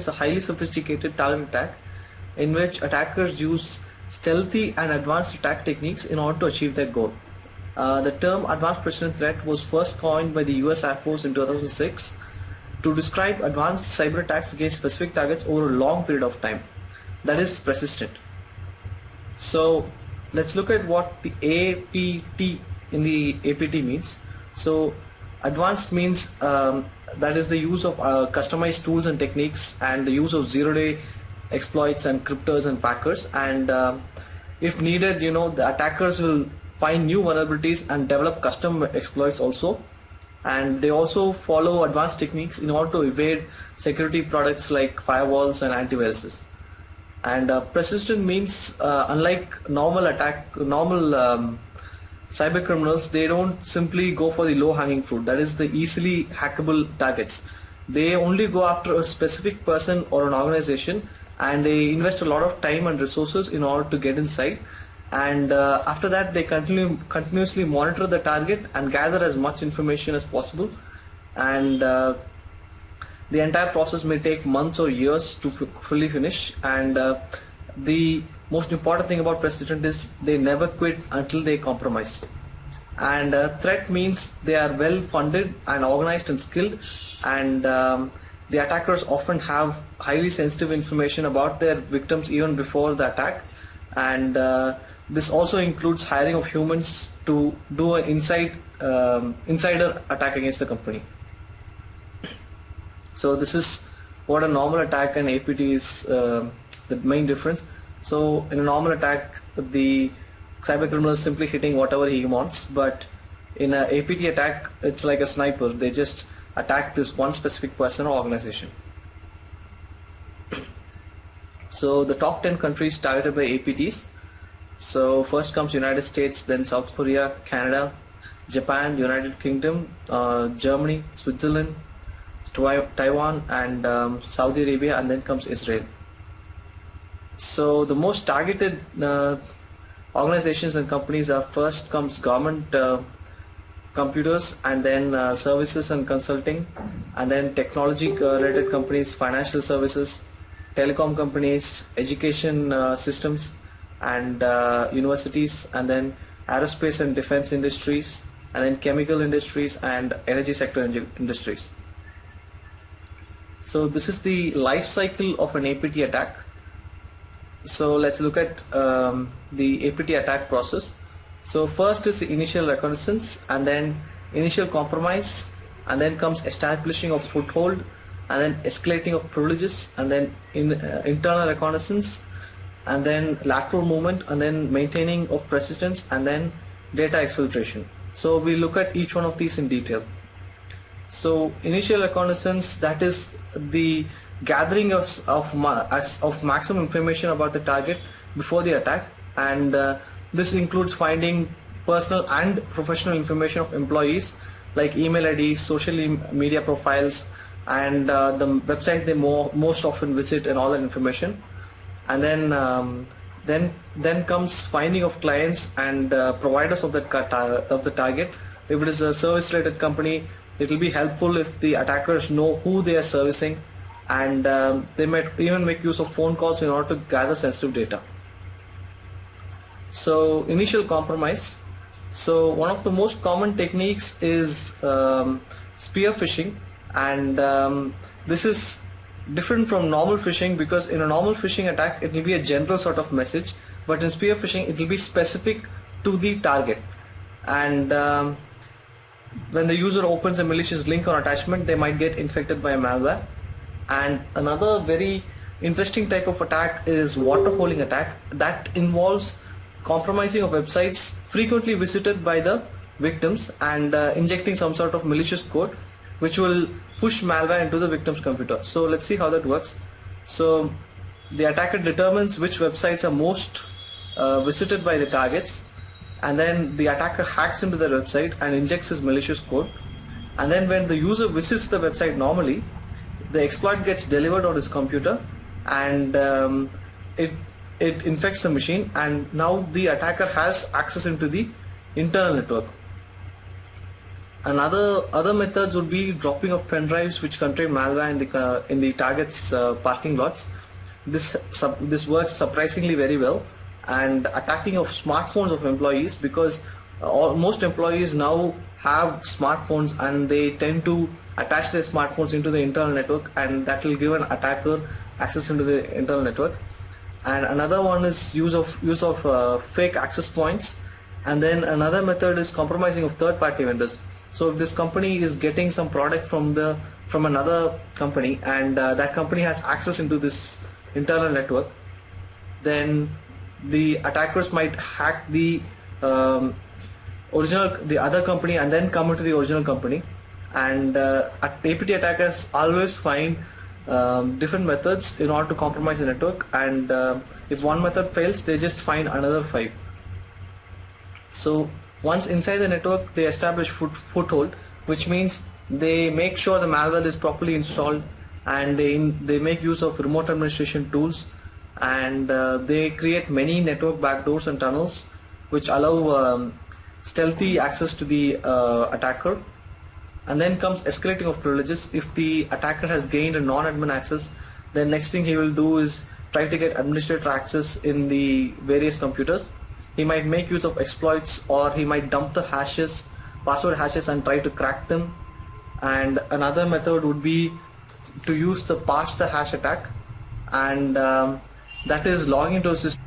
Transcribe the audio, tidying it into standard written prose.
is a highly sophisticated target attack in which attackers use stealthy and advanced attack techniques in order to achieve their goal. The term advanced precision threat was first coined by the US Air Force in 2006 to describe advanced cyber attacks against specific targets over a long period of time. That is persistent. So let's look at what the APT in the APT means. So advanced means that is the use of customized tools and techniques and the use of zero-day exploits and cryptors and packers, and if needed, the attackers will find new vulnerabilities and develop custom exploits also, and they also follow advanced techniques in order to evade security products like firewalls and antiviruses. And persistent means unlike normal cyber criminals, they don't simply go for the low-hanging fruit, that is the easily hackable targets. They only go after a specific person or an organization, and they invest a lot of time and resources in order to get inside, and after that they continuously monitor the target and gather as much information as possible, and the entire process may take months or years to fully finish. And the most important thing about persistent is they never quit until they compromise. And threat means they are well funded and organized and skilled, and the attackers often have highly sensitive information about their victims even before the attack, and this also includes hiring of humans to do an insider attack against the company. So this is what a normal attack and APT is, the main difference. So in a normal attack, the cyber criminal is simply hitting whatever he wants, but in an APT attack, it's like a sniper. They just attack this one specific person or organization. So the top 10 countries targeted by APTs. So first comes United States, then South Korea, Canada, Japan, United Kingdom, Germany, Switzerland, Taiwan, and Saudi Arabia, and then comes Israel. So the most targeted organizations and companies are, first comes government computers, and then services and consulting, and then technology related companies, financial services, telecom companies, education systems, and universities, and then aerospace and defense industries, and then chemical industries and energy sector industries. So this is the life cycle of an APT attack. So let's look at the APT attack process. So first is the initial reconnaissance, and then initial compromise, and then comes establishing of foothold, and then escalating of privileges, and then internal reconnaissance, and then lateral movement, and then maintaining of persistence, and then data exfiltration. So we look at each one of these in detail. So initial reconnaissance, that is the gathering of maximum information about the target before the attack, and this includes finding personal and professional information of employees like email IDs, social media profiles, and the website they most often visit, and all that information. And then comes finding of clients and providers of the target. If it is a service related company, it will be helpful if the attackers know who they are servicing, and they might even make use of phone calls in order to gather sensitive data. So initial compromise. So one of the most common techniques is spear phishing, and this is different from normal phishing, because in a normal phishing attack it will be a general sort of message, but in spear phishing it will be specific to the target, and when the user opens a malicious link or attachment, they might get infected by a malware. And another very interesting type of attack is waterholing attack, that involves compromising of websites frequently visited by the victims and injecting some sort of malicious code which will push malware into the victim's computer. So let's see how that works. So the attacker determines which websites are most visited by the targets, and then the attacker hacks into their website and injects his malicious code, and then when the user visits the website normally, the exploit gets delivered on his computer, and it infects the machine, and now the attacker has access into the internal network. Other methods would be dropping of pen drives which contain malware in the target's parking lots. This works surprisingly very well. And attacking of smartphones of employees, because most employees now have smartphones and they tend to attach their smartphones into the internal network, and that will give an attacker access into the internal network. And another one is use of fake access points. And then another method is compromising of third-party vendors. So if this company is getting some product from another company, and that company has access into this internal network, then the attackers might hack the other company and then come into the original company. And APT attackers always find different methods in order to compromise the network, and if one method fails, they just find another 5. So once inside the network, they establish foothold, which means they make sure the malware is properly installed, and they make use of remote administration tools, and they create many network backdoors and tunnels which allow stealthy access to the attacker. And then comes escalating of privileges. If the attacker has gained a non-admin access, then next thing he will do is try to get administrator access in the various computers. He might make use of exploits, or he might dump the password hashes, and try to crack them. And another method would be to use the parse the hash attack, and that is logging into a system